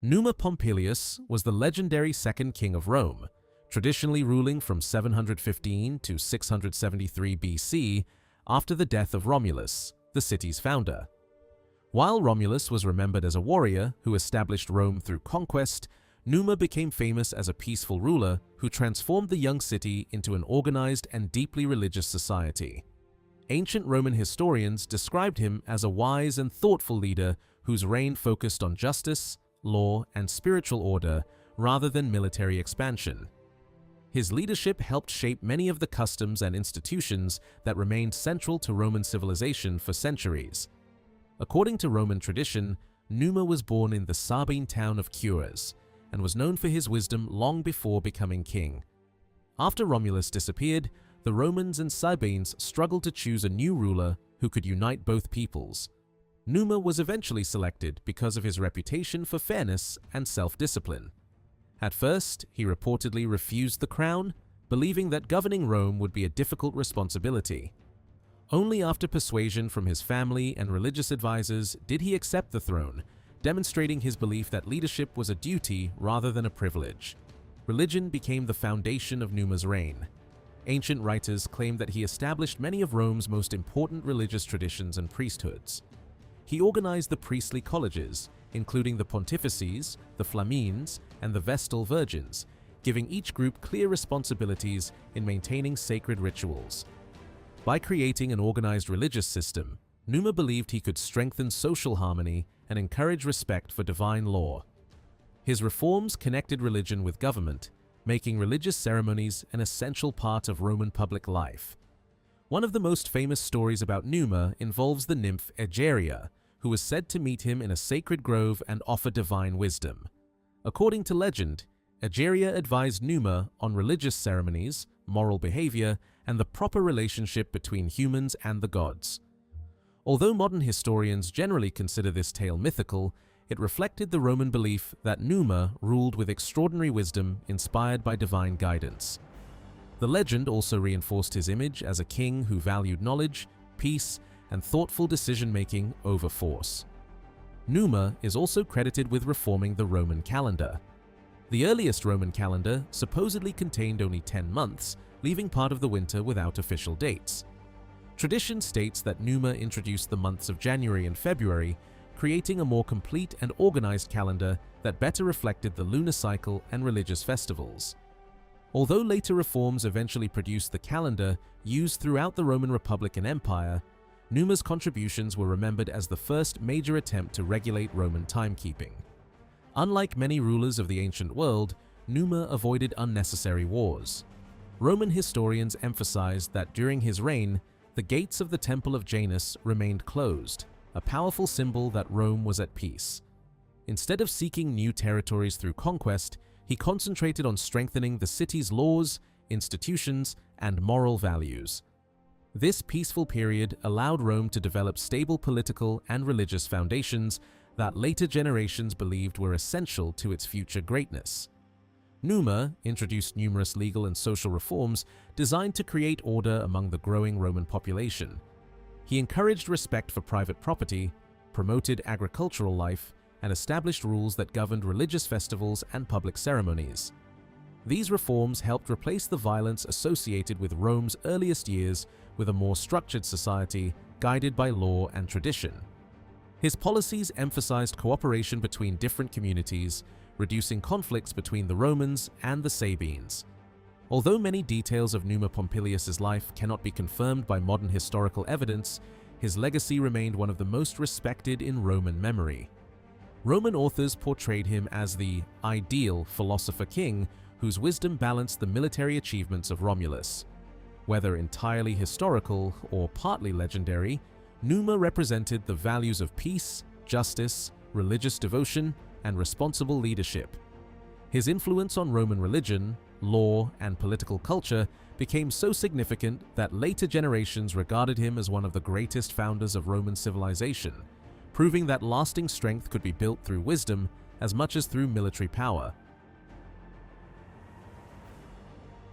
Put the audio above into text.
Numa Pompilius was the legendary second king of Rome, traditionally ruling from 715 to 673 BC after the death of Romulus, the city's founder. While Romulus was remembered as a warrior who established Rome through conquest, Numa became famous as a peaceful ruler who transformed the young city into an organized and deeply religious society. Ancient Roman historians described him as a wise and thoughtful leader whose reign focused on justice, law, and spiritual order rather than military expansion. His leadership helped shape many of the customs and institutions that remained central to Roman civilization for centuries. According to Roman tradition, Numa was born in the Sabine town of Cures and was known for his wisdom long before becoming king. After Romulus disappeared, the Romans and Sabines struggled to choose a new ruler who could unite both peoples. Numa was eventually selected because of his reputation for fairness and self-discipline. At first, he reportedly refused the crown, believing that governing Rome would be a difficult responsibility. Only after persuasion from his family and religious advisors did he accept the throne, demonstrating his belief that leadership was a duty rather than a privilege. Religion became the foundation of Numa's reign. Ancient writers claim that he established many of Rome's most important religious traditions and priesthoods. He organized the priestly colleges, including the pontifices, the flamines, and the vestal virgins, giving each group clear responsibilities in maintaining sacred rituals. By creating an organized religious system, Numa believed he could strengthen social harmony and encourage respect for divine law. His reforms connected religion with government, making religious ceremonies an essential part of Roman public life. One of the most famous stories about Numa involves the nymph Egeria, who was said to meet him in a sacred grove and offer divine wisdom. According to legend, Egeria advised Numa on religious ceremonies, moral behavior, and the proper relationship between humans and the gods. Although modern historians generally consider this tale mythical, it reflected the Roman belief that Numa ruled with extraordinary wisdom inspired by divine guidance. The legend also reinforced his image as a king who valued knowledge, peace, and thoughtful decision-making over force. Numa is also credited with reforming the Roman calendar. The earliest Roman calendar supposedly contained only 10 months, leaving part of the winter without official dates. Tradition states that Numa introduced the months of January and February, creating a more complete and organized calendar that better reflected the lunar cycle and religious festivals. Although later reforms eventually produced the calendar used throughout the Roman Republic and Empire, Numa's contributions were remembered as the first major attempt to regulate Roman timekeeping. Unlike many rulers of the ancient world, Numa avoided unnecessary wars. Roman historians emphasized that during his reign, the gates of the Temple of Janus remained closed, a powerful symbol that Rome was at peace. Instead of seeking new territories through conquest, he concentrated on strengthening the city's laws, institutions, and moral values. This peaceful period allowed Rome to develop stable political and religious foundations that later generations believed were essential to its future greatness. Numa introduced numerous legal and social reforms designed to create order among the growing Roman population. He encouraged respect for private property, promoted agricultural life, and established rules that governed religious festivals and public ceremonies. These reforms helped replace the violence associated with Rome's earliest years with a more structured society guided by law and tradition. His policies emphasized cooperation between different communities, reducing conflicts between the Romans and the Sabines. Although many details of Numa Pompilius's life cannot be confirmed by modern historical evidence, his legacy remained one of the most respected in Roman memory. Roman authors portrayed him as the ideal philosopher king whose wisdom balanced the military achievements of Romulus. Whether entirely historical or partly legendary, Numa represented the values of peace, justice, religious devotion, and responsible leadership. His influence on Roman religion, law, and political culture became so significant that later generations regarded him as one of the greatest founders of Roman civilization, proving that lasting strength could be built through wisdom as much as through military power.